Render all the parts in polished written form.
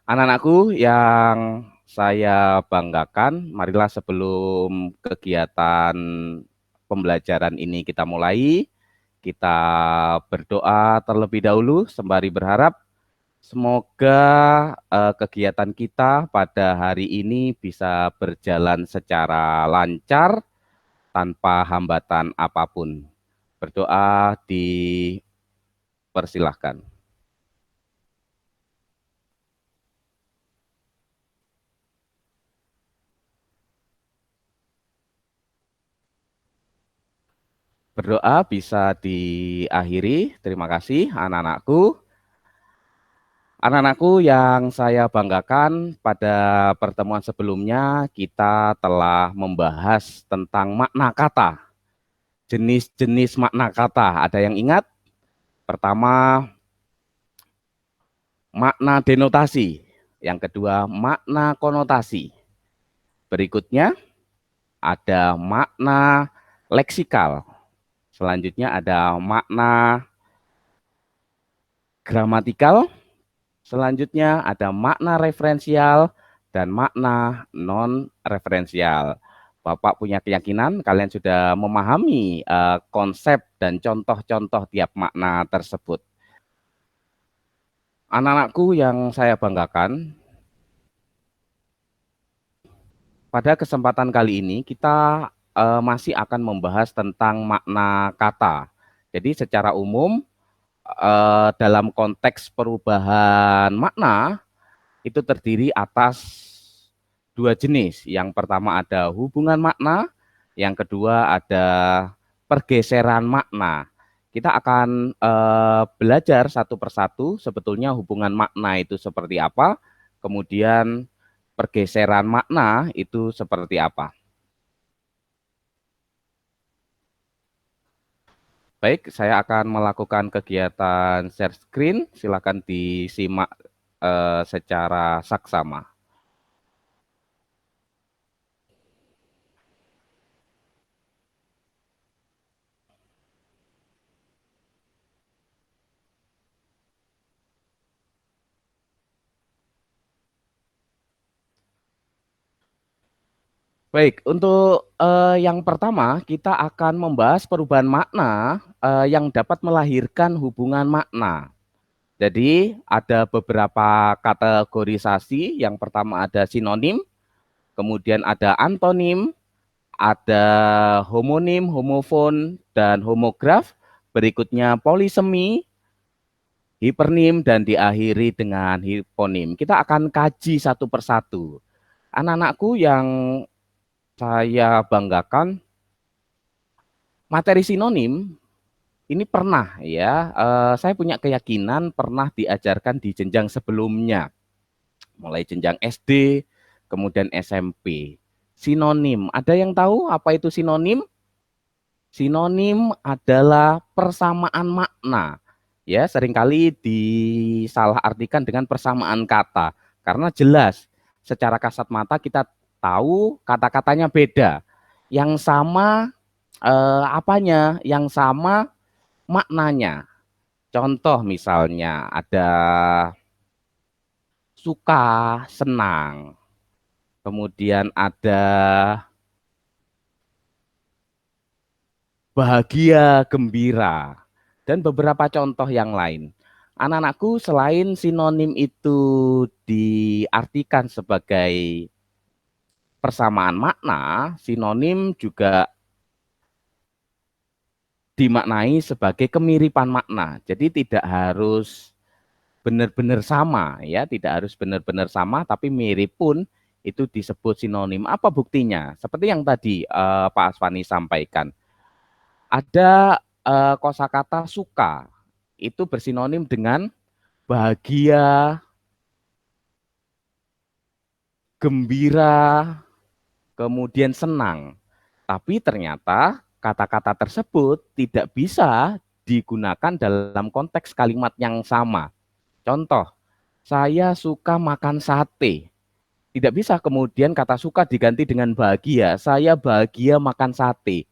Anak-anakku yang saya banggakan, marilah sebelum kegiatan pembelajaran ini kita mulai, kita berdoa terlebih dahulu sembari berharap semoga kegiatan kita pada hari ini bisa berjalan secara lancar tanpa hambatan apapun. Berdoa dipersilahkan. Berdoa bisa diakhiri. Terima kasih anak-anakku. Anak-anakku yang saya banggakan, pada pertemuan sebelumnya kita telah membahas tentang makna kata, jenis-jenis makna kata. Ada yang ingat? Pertama, makna denotasi. Yang kedua, makna konotasi. Berikutnya ada makna leksikal. Selanjutnya ada makna gramatikal. Selanjutnya ada makna referensial dan makna non-referensial. Bapak punya keyakinan kalian sudah memahami konsep dan contoh-contoh tiap makna tersebut. Anak-anakku yang saya banggakan, pada kesempatan kali ini kita masih akan membahas tentang makna kata. Jadi secara umum dalam konteks perubahan makna itu terdiri atas dua jenis. Yang pertama ada hubungan makna, yang kedua ada pergeseran makna. Kita akan belajar satu persatu sebetulnya hubungan makna itu seperti apa, kemudian pergeseran makna itu seperti apa. Baik, saya akan melakukan kegiatan share screen, silakan disimak secara saksama. Baik, untuk yang pertama kita akan membahas perubahan makna yang dapat melahirkan hubungan makna. Jadi ada beberapa kategorisasi. Yang pertama ada sinonim, kemudian ada antonim, ada homonim, homofon, dan homograf. Berikutnya polisemi, hipernim, dan diakhiri dengan hiponim. Kita akan kaji satu persatu. Anak-anakku yang saya banggakan, materi sinonim ini pernah ya, saya punya keyakinan pernah diajarkan di jenjang sebelumnya, mulai jenjang SD, kemudian SMP. Sinonim, ada yang tahu apa itu sinonim? Sinonim adalah persamaan makna. Ya, seringkali disalahartikan dengan persamaan kata. Karena jelas secara kasat mata kita tahu kata-katanya beda. Yang sama apanya? Yang sama maknanya. Contoh misalnya ada suka, senang. Kemudian ada bahagia, gembira, dan beberapa contoh yang lain. Anak-anakku, selain sinonim itu diartikan sebagai persamaan makna, sinonim juga dimaknai sebagai kemiripan makna. Jadi tidak harus benar-benar sama ya, tidak harus benar-benar sama, tapi mirip pun itu disebut sinonim. Apa buktinya? Seperti yang tadi Pak Aswani sampaikan. Ada kosakata suka itu bersinonim dengan bahagia, gembira, kemudian senang. Tapi ternyata kata-kata tersebut tidak bisa digunakan dalam konteks kalimat yang sama. Contoh, saya suka makan sate. Tidak bisa kemudian kata suka diganti dengan bahagia. Saya bahagia makan sate.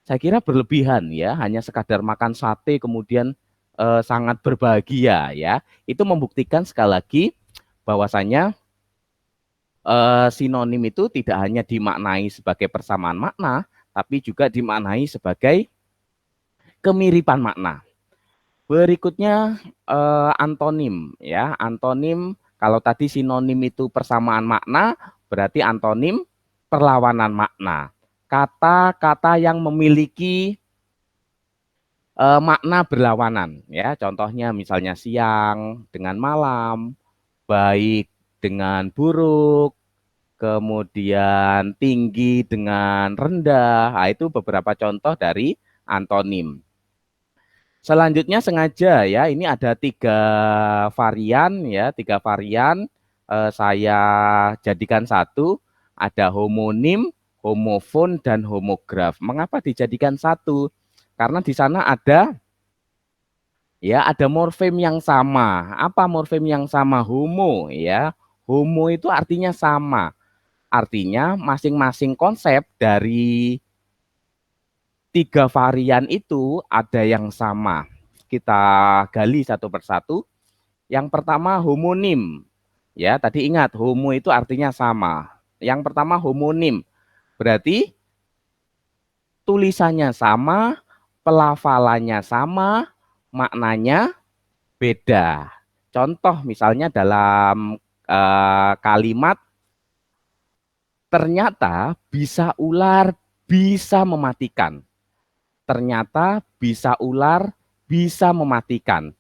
Saya kira berlebihan ya, hanya sekadar makan sate kemudian sangat berbahagia ya. Itu membuktikan sekali lagi bahwasanya sinonim itu tidak hanya dimaknai sebagai persamaan makna, tapi juga dimaknai sebagai kemiripan makna. Berikutnya antonim ya. Antonim, kalau tadi sinonim itu persamaan makna, berarti antonim perlawanan makna. Kata-kata yang memiliki makna berlawanan ya. Contohnya misalnya siang dengan malam, baik dengan buruk, kemudian tinggi dengan rendah. Nah, itu beberapa contoh dari antonim. Selanjutnya sengaja ya, ini ada tiga varian saya jadikan satu, ada homonim, homofon, dan homograf. Mengapa dijadikan satu? Karena di sana ada morfem yang sama. Apa morfem yang sama? Homo ya. Homo itu artinya sama. Artinya masing-masing konsep dari tiga varian itu ada yang sama. Kita gali satu persatu. Yang pertama homonim. Ya, tadi ingat homo itu artinya sama. Yang pertama homonim. Berarti tulisannya sama, pelafalannya sama, maknanya beda. Contoh misalnya dalam kalimat ternyata bisa ular bisa mematikan. Ternyata bisa ular bisa mematikan.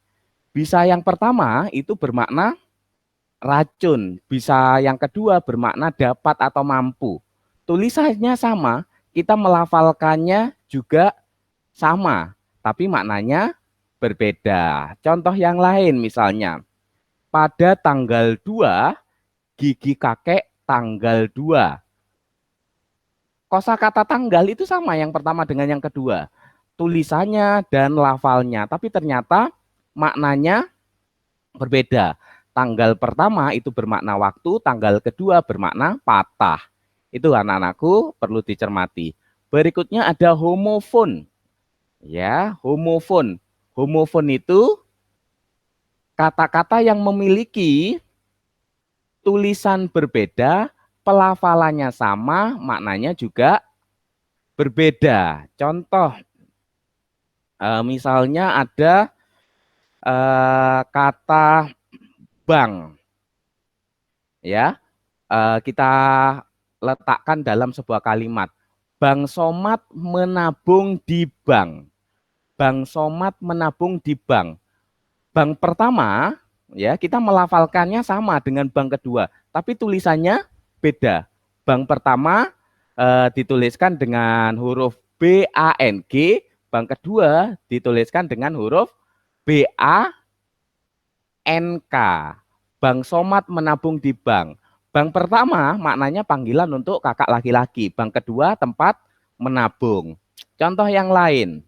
Bisa yang pertama itu bermakna racun. Bisa yang kedua bermakna dapat atau mampu. Tulisannya sama, kita melafalkannya juga sama, tapi maknanya berbeda. Contoh yang lain misalnya, pada tanggal 2 gigi kakek tanggal 2. Kosakata tanggal itu sama yang pertama dengan yang kedua. Tulisannya dan lafalnya, tapi ternyata maknanya berbeda. Tanggal pertama itu bermakna waktu, tanggal kedua bermakna patah. Itu anak-anakku perlu dicermati. Berikutnya ada homofon. Ya, homofon. Homofon itu kata-kata yang memiliki tulisan berbeda, pelafalannya sama, maknanya juga berbeda. Contoh, misalnya ada kata bank, ya, kita letakkan dalam sebuah kalimat. Bank Somat menabung di bank. Bank Somat menabung di bank. Bank pertama, ya, kita melafalkannya sama dengan bank kedua, tapi tulisannya beda. Bank pertama dituliskan dengan huruf BANG, bank kedua dituliskan dengan huruf BANK. Bank Somat menabung di bank. Bank pertama maknanya panggilan untuk kakak laki-laki, bank kedua tempat menabung. Contoh yang lain,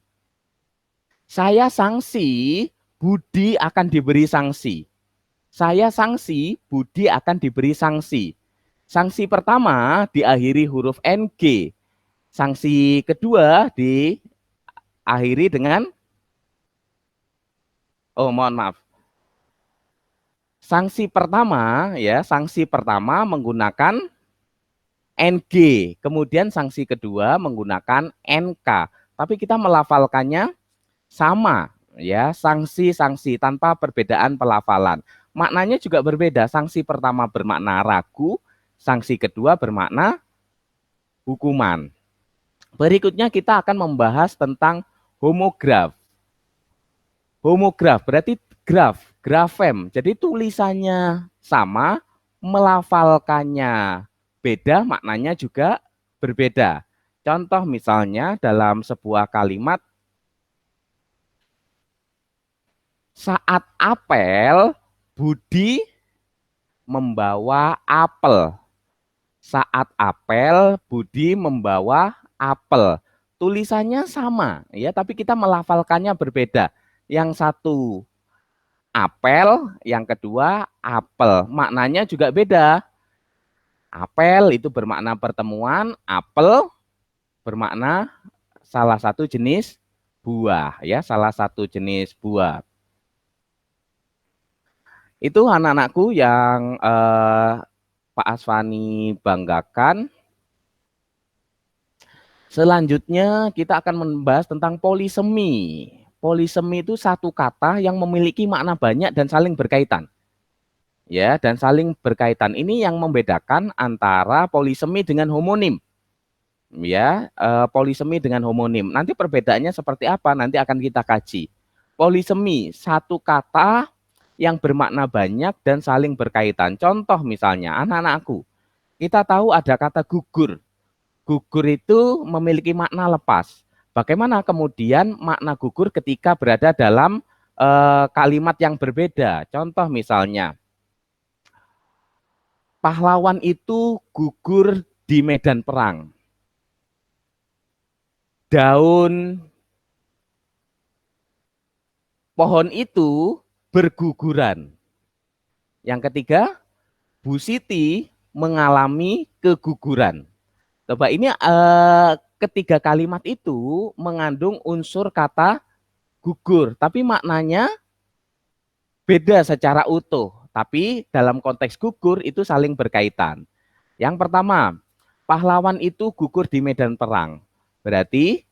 saya sanksi, Budi akan diberi sanksi. Saya sanksi, Budi akan diberi sanksi. Sanksi pertama diakhiri huruf NG. Sanksi kedua diakhiri dengan, oh mohon maaf. Sanksi pertama menggunakan NG. Kemudian sanksi kedua menggunakan NK. Tapi kita melafalkannya sama ya, sanksi-sanksi tanpa perbedaan pelafalan. Maknanya juga berbeda. Sanksi pertama bermakna ragu, sanksi kedua bermakna hukuman. Berikutnya kita akan membahas tentang homograf. Homograf berarti grafem. Jadi tulisannya sama, melafalkannya beda, maknanya juga berbeda. Contoh misalnya dalam sebuah kalimat, saat apel, Budi membawa apel. Saat apel, Budi membawa apel. Tulisannya sama, ya, tapi kita melafalkannya berbeda. Yang satu apel, yang kedua apel. Maknanya juga beda. Apel itu bermakna pertemuan, apel bermakna salah satu jenis buah, ya, salah satu jenis buah. Itu anak-anakku yang Pak Aswani banggakan. Selanjutnya kita akan membahas tentang polisemi. Polisemi itu satu kata yang memiliki makna banyak dan saling berkaitan. Ya, dan saling berkaitan ini yang membedakan antara polisemi dengan homonim. Ya, polisemi dengan homonim. Nanti perbedaannya seperti apa? Nanti akan kita kaji. Polisemi satu kata yang bermakna banyak dan saling berkaitan. Contoh misalnya anak-anakku, kita tahu ada kata gugur. Gugur itu memiliki makna lepas. Bagaimana kemudian makna gugur ketika berada dalam kalimat yang berbeda? Contoh misalnya, pahlawan itu gugur di medan perang. Daun pohon itu berguguran. Yang ketiga, Bu Siti mengalami keguguran. Coba ini ketiga kalimat itu mengandung unsur kata gugur, tapi maknanya beda secara utuh. Tapi dalam konteks gugur itu saling berkaitan. Yang pertama, pahlawan itu gugur di medan perang. Berarti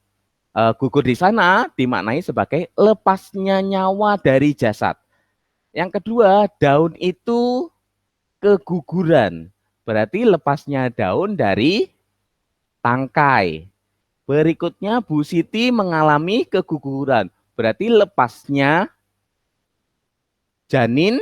gugur di sana dimaknai sebagai lepasnya nyawa dari jasad. Yang kedua, daun itu keguguran. Berarti lepasnya daun dari tangkai. Berikutnya Bu Siti mengalami keguguran. Berarti lepasnya janin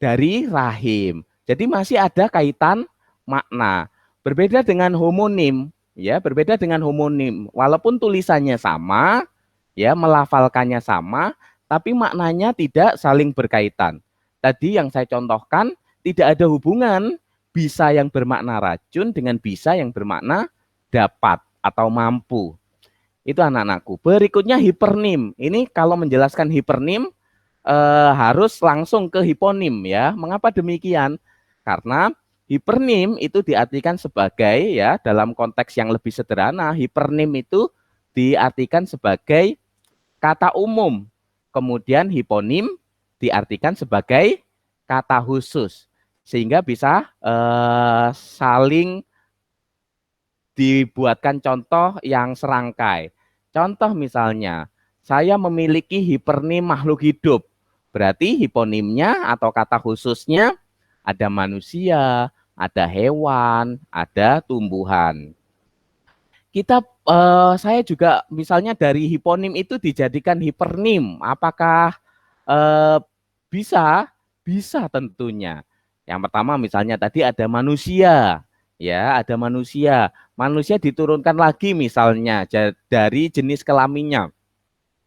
dari rahim. Jadi masih ada kaitan makna. Berbeda dengan homonim, ya, berbeda dengan homonim. Walaupun tulisannya sama, ya, melafalkannya sama, tapi maknanya tidak saling berkaitan. Tadi yang saya contohkan tidak ada hubungan bisa yang bermakna racun dengan bisa yang bermakna dapat atau mampu. Itu anak-anakku. Berikutnya hipernim. Ini kalau menjelaskan hipernim harus langsung ke hiponim ya. Mengapa demikian? Karena hipernim itu diartikan sebagai ya dalam konteks yang lebih sederhana, hipernim itu diartikan sebagai kata umum. Kemudian hiponim diartikan sebagai kata khusus. Sehingga bisa saling dibuatkan contoh yang serangkai. Contoh misalnya, saya memiliki hipernim makhluk hidup. Berarti hiponimnya atau kata khususnya ada manusia, ada hewan, ada tumbuhan. Saya juga misalnya dari hiponim itu dijadikan hipernim. Apakah eh, bisa? Bisa tentunya. Yang pertama misalnya tadi ada manusia, ya ada manusia. Manusia diturunkan lagi misalnya dari jenis kelaminnya.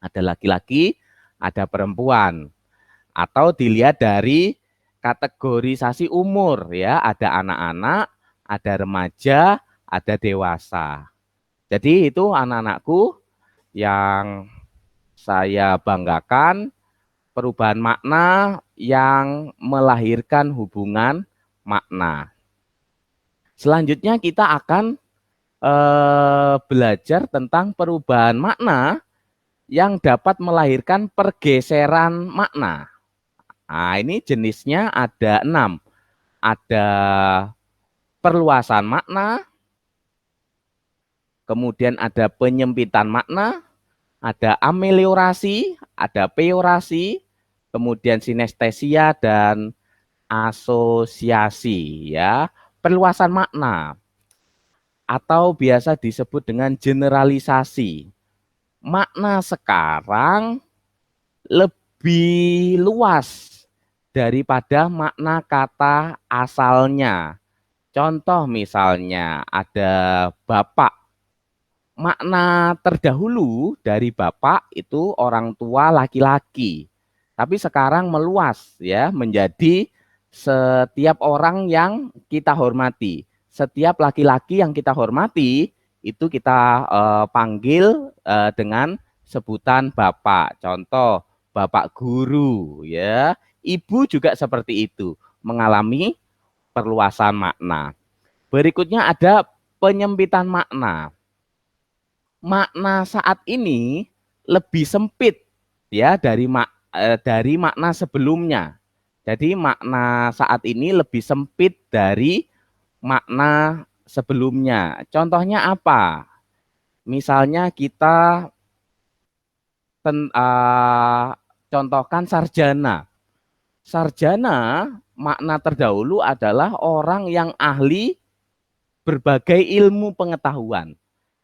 Ada laki-laki, ada perempuan. Atau dilihat dari kategorisasi umur ya, ada anak-anak, ada remaja, ada dewasa. Jadi itu anak-anakku yang saya banggakan, perubahan makna yang melahirkan hubungan makna. Selanjutnya kita akan belajar tentang perubahan makna yang dapat melahirkan pergeseran makna. Nah, ini jenisnya ada 6. Ada perluasan makna, kemudian ada penyempitan makna, ada ameliorasi, ada peorasi, kemudian sinestesia dan asosiasi ya. Perluasan makna atau biasa disebut dengan generalisasi. Makna sekarang lebih luas daripada makna kata asalnya. Contoh misalnya ada bapak. Makna terdahulu dari bapak itu orang tua laki-laki. Tapi sekarang meluas ya menjadi setiap orang yang kita hormati. Setiap laki-laki yang kita hormati itu kita panggil dengan sebutan bapak. Contoh bapak guru ya. Ibu juga seperti itu, mengalami perluasan makna. Berikutnya ada penyempitan makna. Makna saat ini lebih sempit ya dari makna sebelumnya. Jadi makna saat ini lebih sempit dari makna sebelumnya. Contohnya apa? Misalnya kita contohkan sarjana. Sarjana makna terdahulu adalah orang yang ahli berbagai ilmu pengetahuan.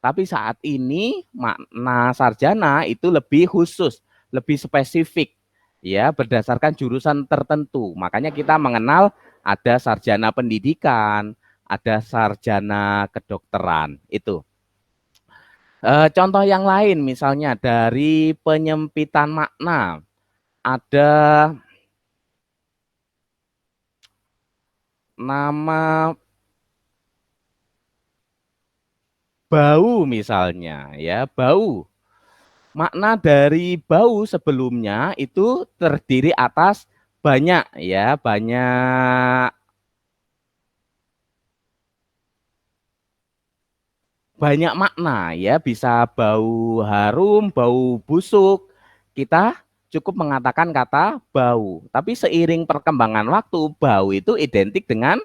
Tapi saat ini makna sarjana itu lebih khusus, lebih spesifik, ya berdasarkan jurusan tertentu. Makanya kita mengenal ada sarjana pendidikan, ada sarjana kedokteran. Itu. Contoh yang lain misalnya dari penyempitan makna, ada nama bau misalnya, ya bau. Makna dari bau sebelumnya itu terdiri atas banyak, ya banyak banyak makna, ya bisa bau harum, bau busuk. Kita cukup mengatakan kata bau. Tapi seiring perkembangan waktu, bau itu identik dengan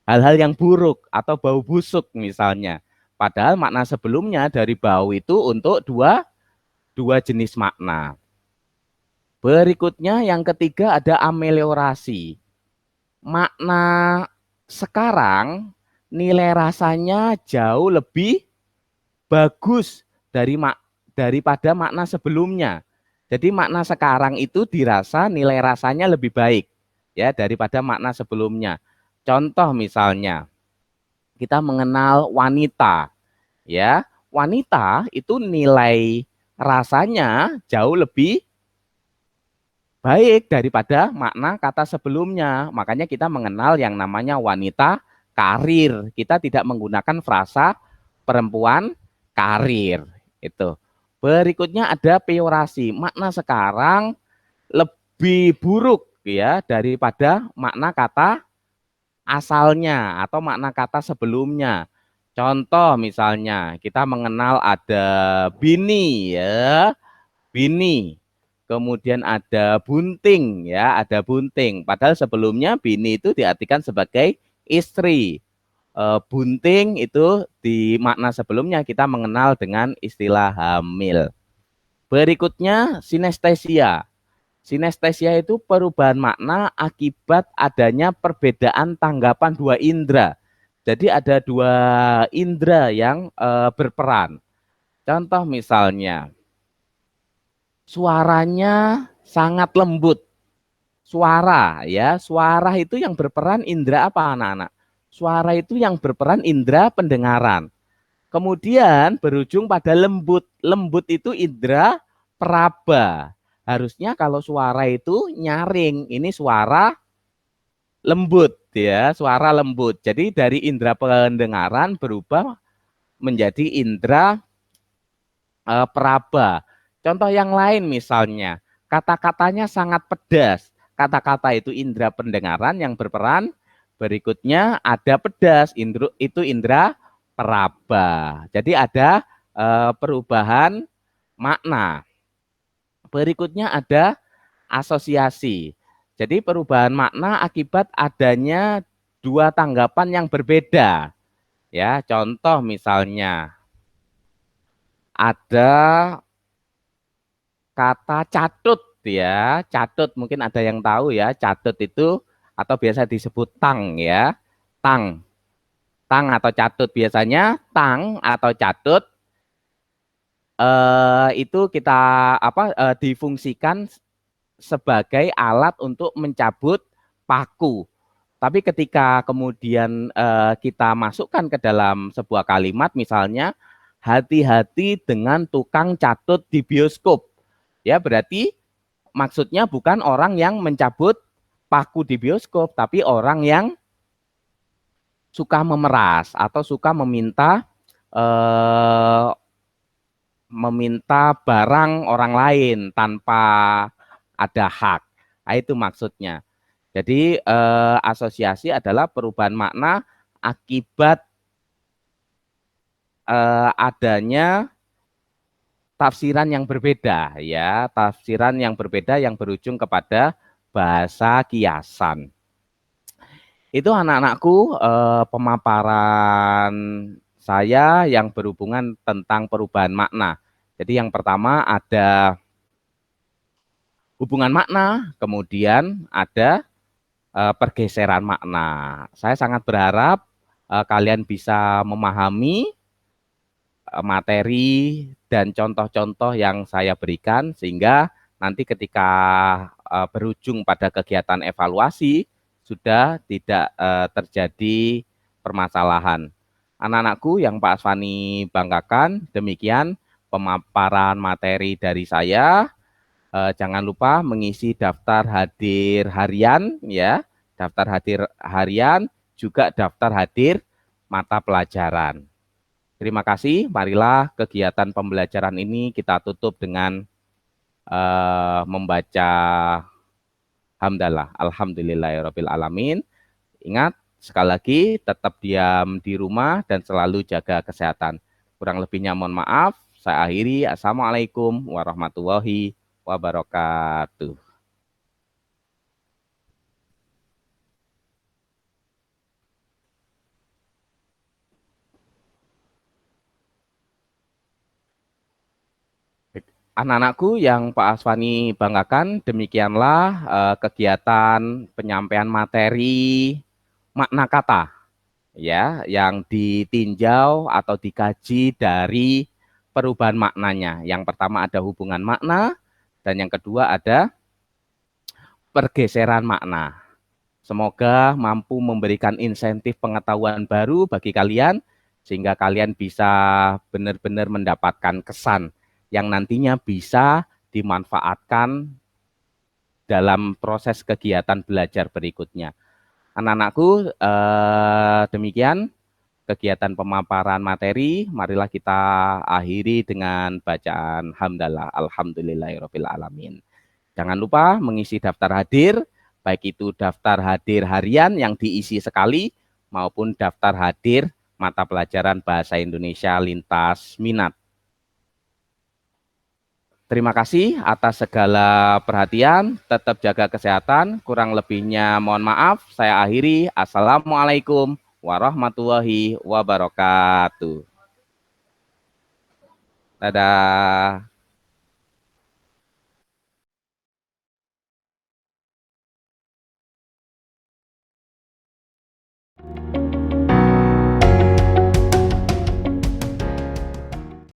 hal-hal yang buruk atau bau busuk misalnya. Padahal makna sebelumnya dari bau itu untuk dua jenis makna. Berikutnya yang ketiga ada ameliorasi. Makna sekarang nilai rasanya jauh lebih bagus daripada makna sebelumnya. Jadi makna sekarang itu dirasa nilai rasanya lebih baik ya daripada makna sebelumnya. Contoh misalnya kita mengenal wanita, ya. Wanita itu nilai rasanya jauh lebih baik daripada makna kata sebelumnya. Makanya kita mengenal yang namanya wanita karir. Kita tidak menggunakan frasa perempuan karir. Itu. Berikutnya ada peorasi. Makna sekarang lebih buruk ya daripada makna kata asalnya atau makna kata sebelumnya. Contoh misalnya kita mengenal ada bini ya, bini. Kemudian ada bunting ya, ada bunting. Padahal sebelumnya bini itu diartikan sebagai istri. Bunting itu di makna sebelumnya kita mengenal dengan istilah hamil. Berikutnya sinestesia. Sinestesia itu perubahan makna akibat adanya perbedaan tanggapan dua indera. Jadi ada dua indera yang berperan. Contoh misalnya, suaranya sangat lembut. Suara ya, suara itu yang berperan indera apa anak-anak? Suara itu yang berperan indera pendengaran. Kemudian berujung pada lembut. Lembut itu indera peraba. Harusnya kalau suara itu nyaring, ini suara lembut ya, suara lembut. Jadi dari indera pendengaran berubah menjadi indera peraba. Contoh yang lain misalnya, kata-katanya sangat pedas. Kata-kata itu indera pendengaran yang berperan. Berikutnya ada pedas, itu indera peraba. Jadi ada perubahan makna. Berikutnya ada asosiasi. Jadi perubahan makna akibat adanya dua tanggapan yang berbeda. Ya, contoh misalnya ada kata catut ya, catut mungkin ada yang tahu ya, catut itu atau biasa disebut tang ya, tang, tang atau catut biasanya tang atau catut itu kita difungsikan sebagai alat untuk mencabut paku. Tapi ketika kemudian kita masukkan ke dalam sebuah kalimat, misalnya hati-hati dengan tukang catut di bioskop, ya berarti maksudnya bukan orang yang mencabut paku di bioskop, tapi orang yang suka memeras atau suka eh, meminta barang orang lain tanpa ada hak. Nah, itu maksudnya. Jadi asosiasi adalah perubahan makna akibat adanya tafsiran yang berbeda ya, tafsiran yang berbeda yang berujung kepada bahasa kiasan. Itu anak-anakku pemaparan saya yang berhubungan tentang perubahan makna. Jadi yang pertama ada hubungan makna, kemudian ada pergeseran makna. Saya sangat berharap kalian bisa memahami materi dan contoh-contoh yang saya berikan sehingga nanti ketika berujung pada kegiatan evaluasi sudah tidak terjadi permasalahan. Anak-anakku yang Pak Aswani banggakan, demikian pemaparan materi dari saya. Jangan lupa mengisi daftar hadir harian ya, daftar hadir harian juga daftar hadir mata pelajaran. Terima kasih. Marilah kegiatan pembelajaran ini kita tutup dengan membaca hamdalah. Alhamdulillahirabbil alamin. Ingat sekali lagi tetap diam di rumah dan selalu jaga kesehatan. Kurang lebihnya mohon maaf. Saya akhiri. Assalamualaikum warahmatullahi wabarakatuh. Anak-anakku yang Pak Aswani banggakan, demikianlah kegiatan penyampaian materi makna kata ya yang ditinjau atau dikaji dari perubahan maknanya. Yang pertama ada hubungan makna dan yang kedua ada pergeseran makna. Semoga mampu memberikan insentif pengetahuan baru bagi kalian sehingga kalian bisa benar-benar mendapatkan kesan yang nantinya bisa dimanfaatkan dalam proses kegiatan belajar berikutnya. Anak-anakku, demikian kegiatan pemaparan materi. Marilah kita akhiri dengan bacaan hamdalah. Alhamdulillahirabbil alamin. Jangan lupa mengisi daftar hadir, baik itu daftar hadir harian yang diisi sekali maupun daftar hadir mata pelajaran bahasa Indonesia lintas minat. Terima kasih atas segala perhatian, tetap jaga kesehatan, kurang lebihnya mohon maaf, saya akhiri. Assalamualaikum warahmatullahi wabarakatuh. Dadah.